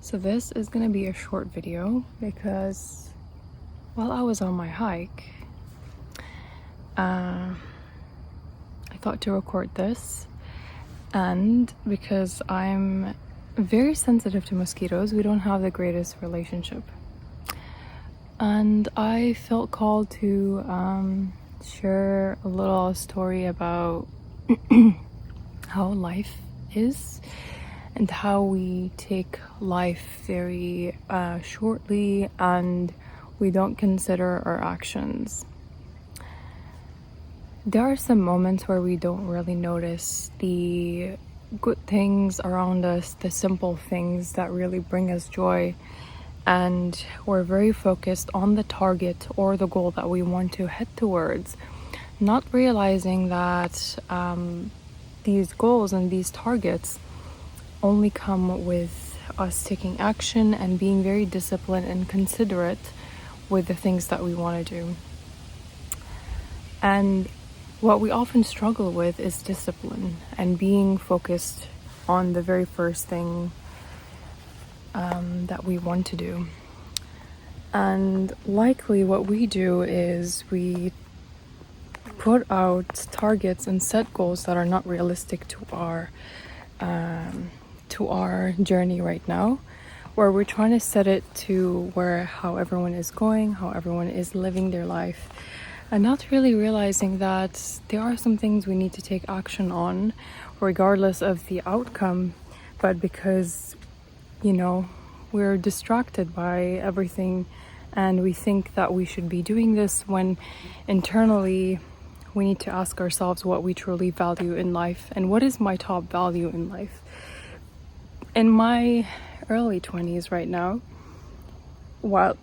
So this is gonna be a short video because while I was on my hike, I thought to record this, and because I'm very sensitive to mosquitoes, we don't have the greatest relationship. And I felt called to share a little story about how life is and how we take life very shortly and we don't consider our actions. There are some moments where we don't really notice the good things around us, the simple things that really bring us joy, and we're very focused on the target or the goal that we want to head towards, not realizing that these goals and these targets only come with us taking action and being very disciplined and considerate with the things that we want to do. And what we often struggle with is discipline and being focused on the very first thing that we want to do. And likely what we do is we put out targets and set goals that are not realistic to our journey right now, where we're trying to set it to how everyone is going, how everyone is living their life, and not really realizing that there are some things we need to take action on regardless of the outcome, but because we're distracted by everything and we think that we should be doing this when internally we need to ask ourselves what we truly value in life and what is my top value in life. In my early 20s right now, while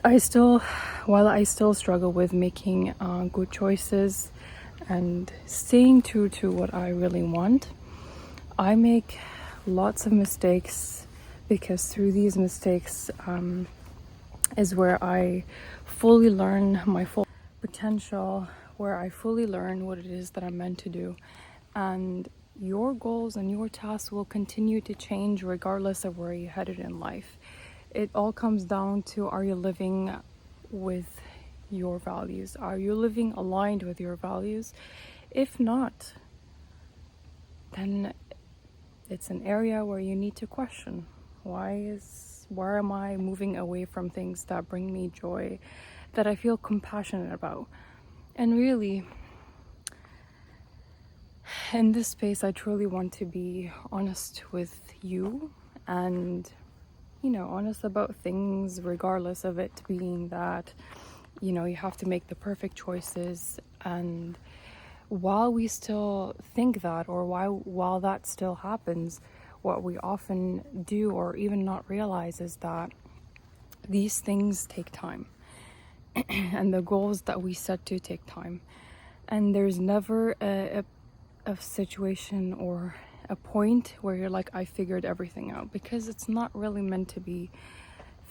I still struggle with making good choices and staying true to what I really want, I make lots of mistakes, because through these mistakes is where I fully learn my full potential, where I fully learn what it is that I'm meant to do. And your goals and your tasks will continue to change regardless of where you're headed in life. It all comes down to, are you living with your values? Are you living aligned with your values? If not, then it's an area where you need to question. Why am I moving away from things that bring me joy, that I feel compassionate about? And really, in this space, I truly want to be honest with you and, honest about things, regardless of it being that, you have to make the perfect choices. And while we still think that, or while that still happens, what we often do or even not realize is that these things take time and the goals that we set to take time. And there's never a situation or a point where you're like, I figured everything out, because it's not really meant to be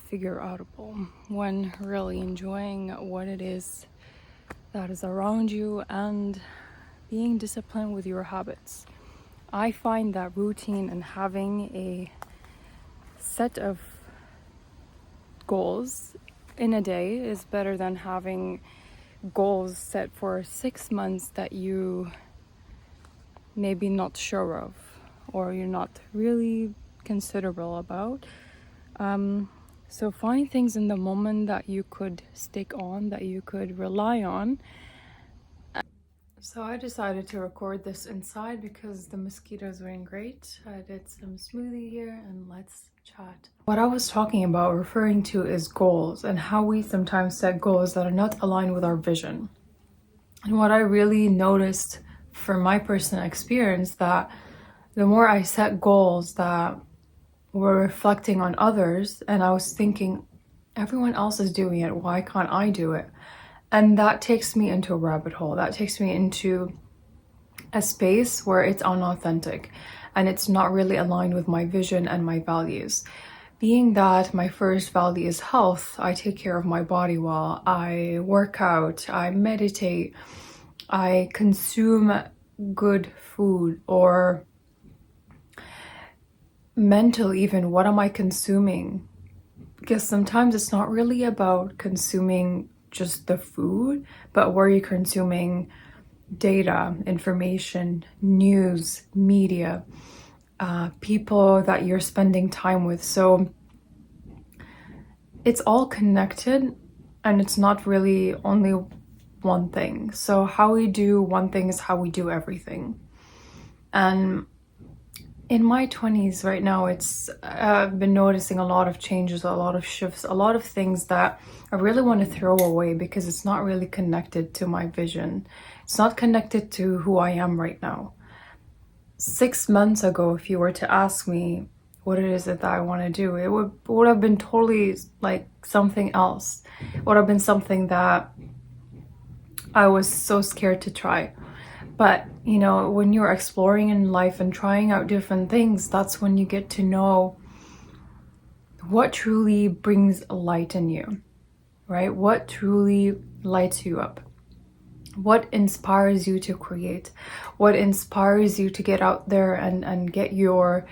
figure outable, when really enjoying what it is that is around you and being disciplined with your habits. I find that routine and having a set of goals in a day is better than having goals set for 6 months that you maybe not sure of or you're not really considerable about. So find things in the moment that you could stick on, that you could rely on. So I decided to record this inside because the mosquitoes weren't great. I did some smoothie here, and let's chat. What I was talking about, referring to, is goals and how we sometimes set goals that are not aligned with our vision. And what I really noticed from my personal experience, that the more I set goals that were reflecting on others, and I was thinking, everyone else is doing it, why can't I do it? And that takes me into a rabbit hole. That takes me into a space where it's unauthentic and it's not really aligned with my vision and my values. Being that my first value is health, I take care of my body well. I work out, I meditate, I consume good food, or mental even. What am I consuming? Because sometimes it's not really about consuming just the food, but where you're consuming data, information, news, media, people that you're spending time with. So it's all connected, and it's not really only one thing. So how we do one thing is how we do everything. And in my 20s right now, I've been noticing a lot of changes, a lot of shifts, a lot of things that I really want to throw away because it's not really connected to my vision. It's not connected to who I am right now. 6 months ago, if you were to ask me what it is that I want to do, it would have been totally like something else. It would have been something that I was so scared to try. But, you know, when you're exploring in life and trying out different things, that's when you get to know what truly brings light in you, right? What truly lights you up? What inspires you to create? What inspires you to get out there and get your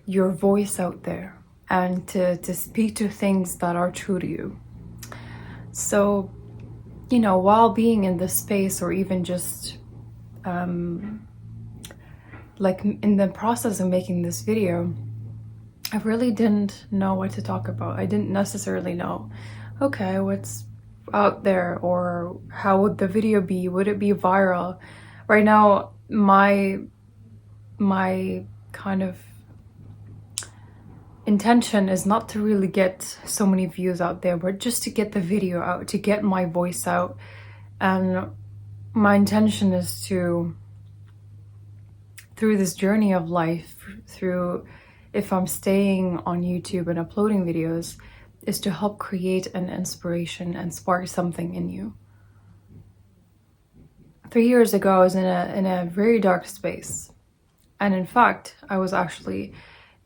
voice out there and to speak to things that are true to you? So, you know, while being in this space, or even just like in the process of making this video, I really didn't know what to talk about. I didn't necessarily know, okay, what's out there, or how would the video be? Would it be viral? Right now, my kind of intention is not to really get so many views out there, but just to get the video out, to get my voice out. And my intention is to, through this journey of life, through, if I'm staying on YouTube and uploading videos, is to help create an inspiration and spark something in you. 3 years ago, I was in a very dark space. And in fact, I was actually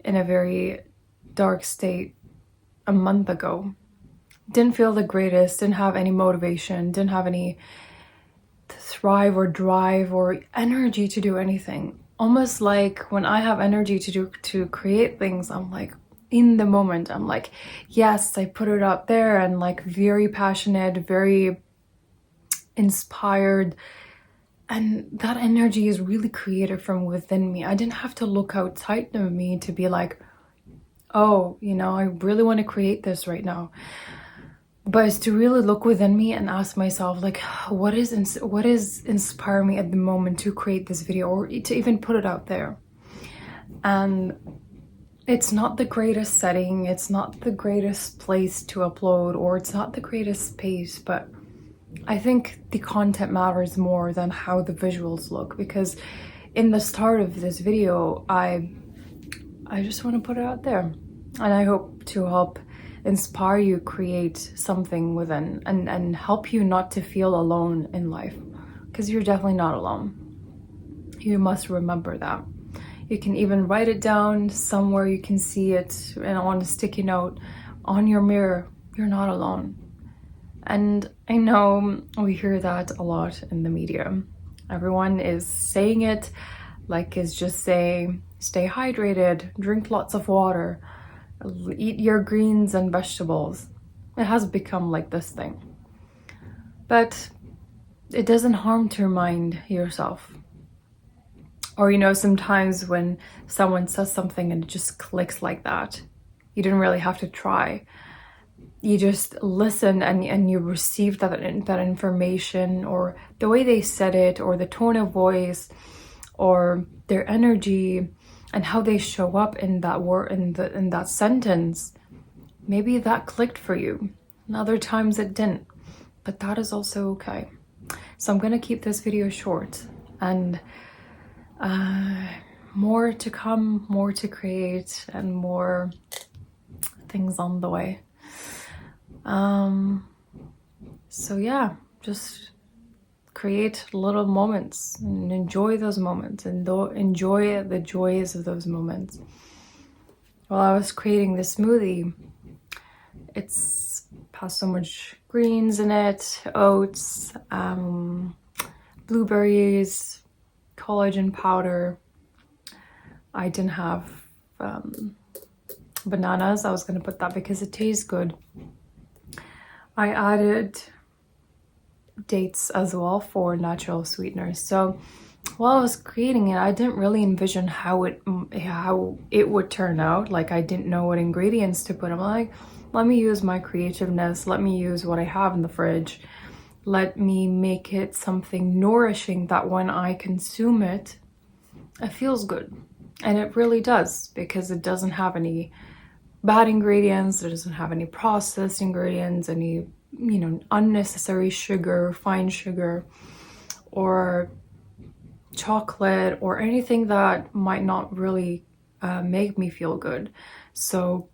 in a very dark state a month ago. Didn't feel the greatest, didn't have any motivation, didn't have any thrive or drive or energy to do anything. Almost like when I have energy to create things, I'm like in the moment, I'm like, yes, I put it out there, and like very passionate, very inspired. And that energy is really created from within me. I didn't have to look outside of me to be like, oh, you know, I really want to create this right now. But it's to really look within me and ask myself, like, what is inspiring me at the moment to create this video, or to even put it out there. And it's not the greatest setting, it's not the greatest place to upload, or it's not the greatest space, but I think the content matters more than how the visuals look. Because in the start of this video, I just want to put it out there, and I hope to help inspire you create something within, and help you not to feel alone in life, because you're definitely not alone. You must remember that. You can even write it down somewhere, you can see it, and on a sticky note on your mirror. You're not alone. And I know we hear that a lot in the media. Everyone is saying it like it's just saying, stay hydrated, drink lots of water, eat your greens and vegetables. It has become like this thing. But it doesn't harm to remind yourself. Or, you know, sometimes when someone says something and it just clicks like that, you didn't really have to try. You just listen and you receive that information, or the way they said it, or the tone of voice, or their energy, and how they show up in that word, in that sentence. Maybe that clicked for you, and other times it didn't, but that is also okay. So I'm gonna keep this video short, and more to come, more to create, and more things on the way. So yeah, just create little moments and enjoy those moments, and enjoy the joys of those moments. While I was creating this smoothie, it's has so much greens in it, oats, blueberries, collagen powder. I didn't have bananas. I was going to put that because it tastes good. I added dates as well for natural sweeteners. So while I was creating it, I didn't really envision how it would turn out. Like, I didn't know what ingredients to put. I'm like, let me use my creativeness, let me use what I have in the fridge, let me make it something nourishing that when I consume it, it feels good. And it really does, because it doesn't have any bad ingredients, it doesn't have any processed ingredients, any, you know, unnecessary sugar, fine sugar, or chocolate, or anything that might not really make me feel good. So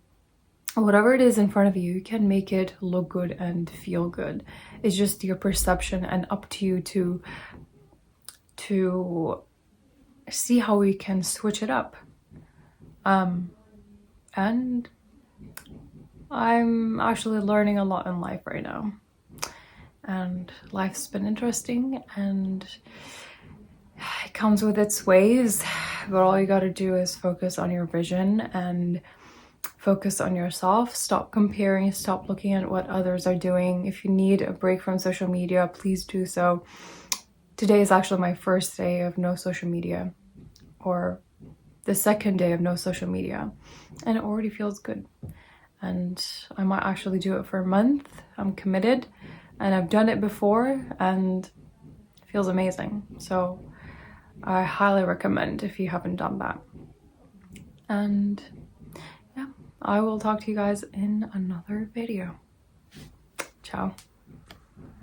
whatever it is in front of you, you can make it look good and feel good. It's just your perception, and up to you to see how we can switch it up. And I'm actually learning a lot in life right now, and life's been interesting, and it comes with its ways, but all you got to do is focus on your vision and focus on yourself. Stop comparing, stop looking at what others are doing. If you need a break from social media, please do so. Today is actually my first day of no social media, or the second day of no social media, and it already feels good. And I might actually do it for a month. I'm committed, and I've done it before, and it feels amazing. So I highly recommend if you haven't done that. And yeah, I will talk to you guys in another video. Ciao.